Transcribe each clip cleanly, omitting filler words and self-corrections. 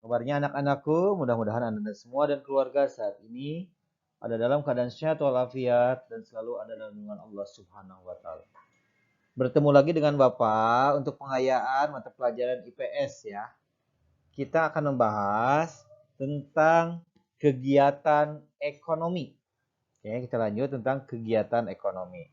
Kabarnya anak-anakku, mudah-mudahan Anda semua dan keluarga saat ini ada dalam keadaan sehat walafiat dan selalu ada dalam lindungan Allah Subhanahu wa taala. Bertemu lagi dengan Bapak untuk pengayaan mata pelajaran IPS ya. Kita akan membahas tentang kegiatan ekonomi. Oke, kita lanjut tentang kegiatan ekonomi.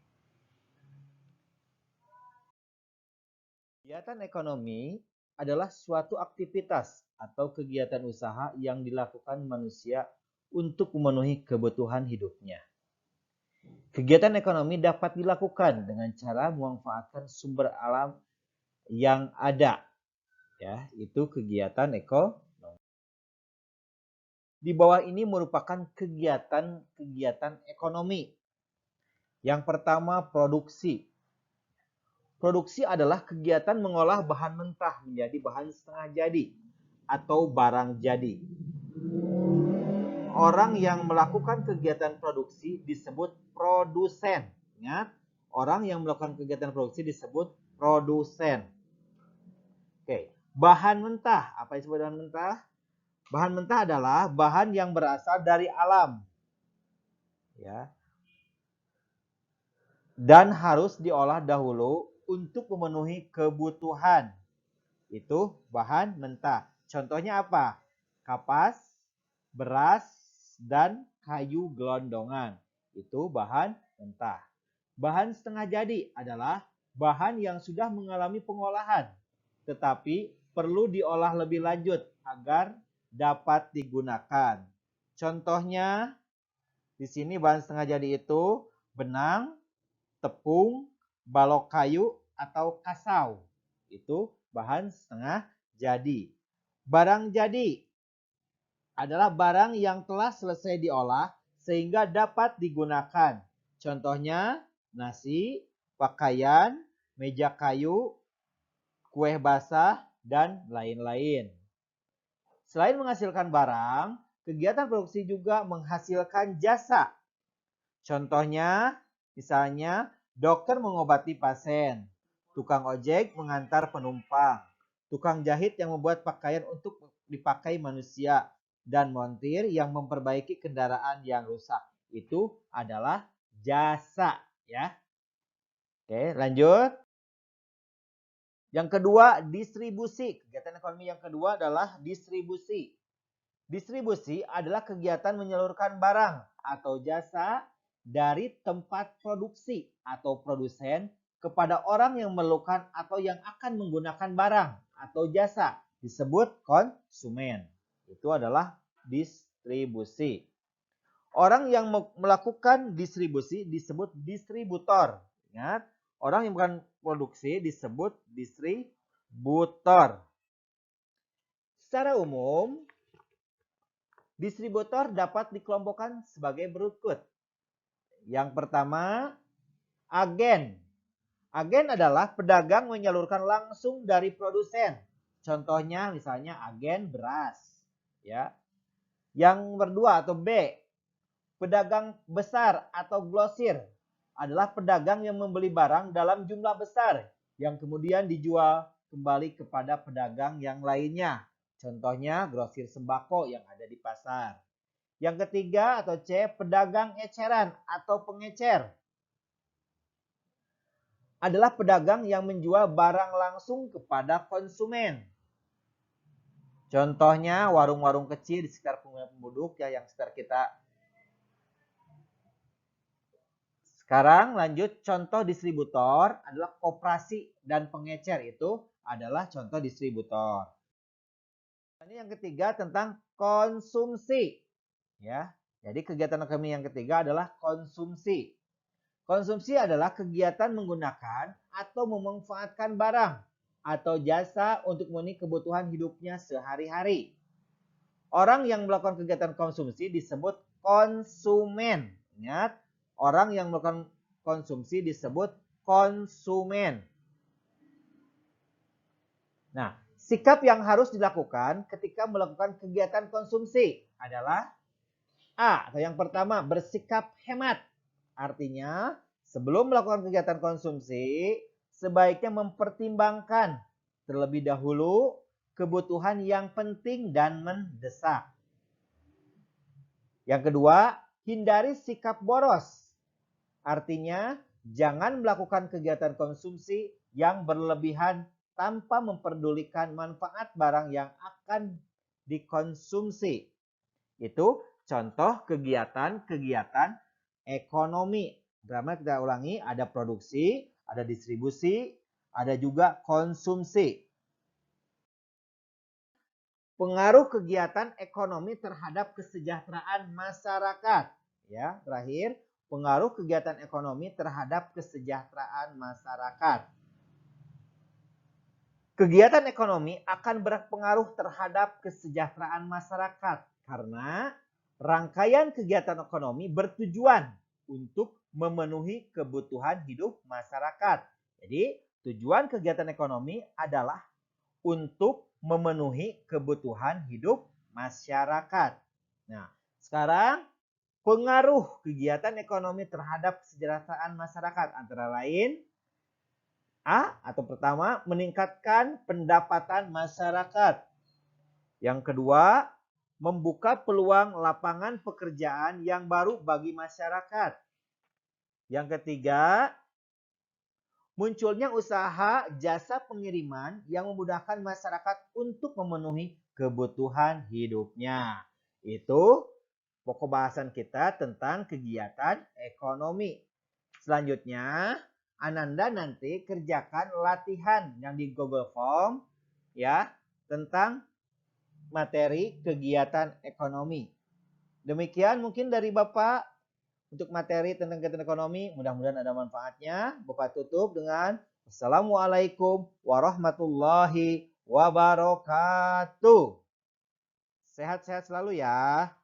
Kegiatan ekonomi adalah suatu aktivitas atau kegiatan usaha yang dilakukan manusia untuk memenuhi kebutuhan hidupnya. Kegiatan ekonomi dapat dilakukan dengan cara memanfaatkan sumber alam yang ada. Ya, itu kegiatan ekonomi. Di bawah ini merupakan kegiatan ekonomi. Yang pertama, produksi. Produksi adalah kegiatan mengolah bahan mentah menjadi bahan setengah jadi atau barang jadi. Orang yang melakukan kegiatan produksi disebut produsen. Ingat, orang yang melakukan kegiatan produksi disebut produsen. Oke, bahan mentah. Apa yang disebut bahan mentah? Bahan mentah adalah bahan yang berasal dari alam. Ya. Dan harus diolah dahulu untuk memenuhi kebutuhan. Itu bahan mentah. Contohnya apa? Kapas, beras, dan kayu gelondongan. Itu bahan mentah. Bahan setengah jadi adalah bahan yang sudah mengalami pengolahan, tetapi perlu diolah lebih lanjut agar dapat digunakan. Contohnya, di sini bahan setengah jadi itu benang, tepung, balok kayu, atau kasau. Itu bahan setengah jadi. Barang jadi adalah barang yang telah selesai diolah sehingga dapat digunakan. Contohnya nasi, pakaian, meja kayu, kue basah, dan lain-lain. Selain menghasilkan barang, kegiatan produksi juga menghasilkan jasa. Contohnya, misalnya dokter mengobati pasien, tukang ojek mengantar penumpang, tukang jahit yang membuat pakaian untuk dipakai manusia, dan montir yang memperbaiki kendaraan yang rusak. Itu adalah jasa, ya. Oke, lanjut. Yang kedua, distribusi. Kegiatan ekonomi yang kedua adalah distribusi. Distribusi adalah kegiatan menyalurkan barang atau jasa dari tempat produksi atau produsen kepada orang yang memerlukan atau yang akan menggunakan barang atau jasa, disebut konsumen. Itu adalah distribusi. Orang yang melakukan distribusi disebut distributor. Ingat, orang yang bukan produksi disebut distributor. Secara umum, distributor dapat dikelompokkan sebagai berikut. Yang pertama, agen. Agen adalah pedagang menyalurkan langsung dari produsen. Contohnya misalnya agen beras. Ya. Yang kedua atau B, pedagang besar atau grosir adalah pedagang yang membeli barang dalam jumlah besar yang kemudian dijual kembali kepada pedagang yang lainnya. Contohnya grosir sembako yang ada di pasar. Yang ketiga atau C, pedagang eceran atau pengecer. Adalah pedagang yang menjual barang langsung kepada konsumen. Contohnya warung-warung kecil di sekitar penduduk ya yang sekitar kita. Sekarang lanjut, contoh distributor adalah koperasi dan pengecer, itu adalah contoh distributor. Ini yang ketiga tentang konsumsi. Ya, jadi kegiatan ekonomi yang ketiga adalah konsumsi. Konsumsi adalah kegiatan menggunakan atau memanfaatkan barang atau jasa untuk memenuhi kebutuhan hidupnya sehari-hari. Orang yang melakukan kegiatan konsumsi disebut konsumen. Ingat, orang yang melakukan konsumsi disebut konsumen. Nah, sikap yang harus dilakukan ketika melakukan kegiatan konsumsi adalah A, atau yang pertama, bersikap hemat. Artinya, sebelum melakukan kegiatan konsumsi, sebaiknya mempertimbangkan terlebih dahulu kebutuhan yang penting dan mendesak. Yang kedua, hindari sikap boros. Artinya, jangan melakukan kegiatan konsumsi yang berlebihan tanpa memperdulikan manfaat barang yang akan dikonsumsi. Itu contoh kegiatan-kegiatan ekonomi. Pertama kita ulangi, ada produksi, ada distribusi, ada juga konsumsi. Pengaruh kegiatan ekonomi terhadap kesejahteraan masyarakat. Ya, terakhir, pengaruh kegiatan ekonomi terhadap kesejahteraan masyarakat. Kegiatan ekonomi akan berpengaruh terhadap kesejahteraan masyarakat karena rangkaian kegiatan ekonomi bertujuan untuk memenuhi kebutuhan hidup masyarakat. Jadi, tujuan kegiatan ekonomi adalah untuk memenuhi kebutuhan hidup masyarakat. Nah, sekarang pengaruh kegiatan ekonomi terhadap kesejahteraan masyarakat antara lain A atau pertama meningkatkan pendapatan masyarakat. Yang kedua, membuka peluang lapangan pekerjaan yang baru bagi masyarakat. Yang ketiga, munculnya usaha jasa pengiriman yang memudahkan masyarakat untuk memenuhi kebutuhan hidupnya. Itu pokok bahasan kita tentang kegiatan ekonomi. Selanjutnya, Ananda nanti kerjakan latihan yang di Google Form ya tentang materi kegiatan ekonomi. Demikian mungkin dari Bapak. Untuk materi tentang kegiatan ekonomi, mudah-mudahan ada manfaatnya. Bapak tutup dengan Assalamualaikum warahmatullahi wabarakatuh. Sehat-sehat selalu ya.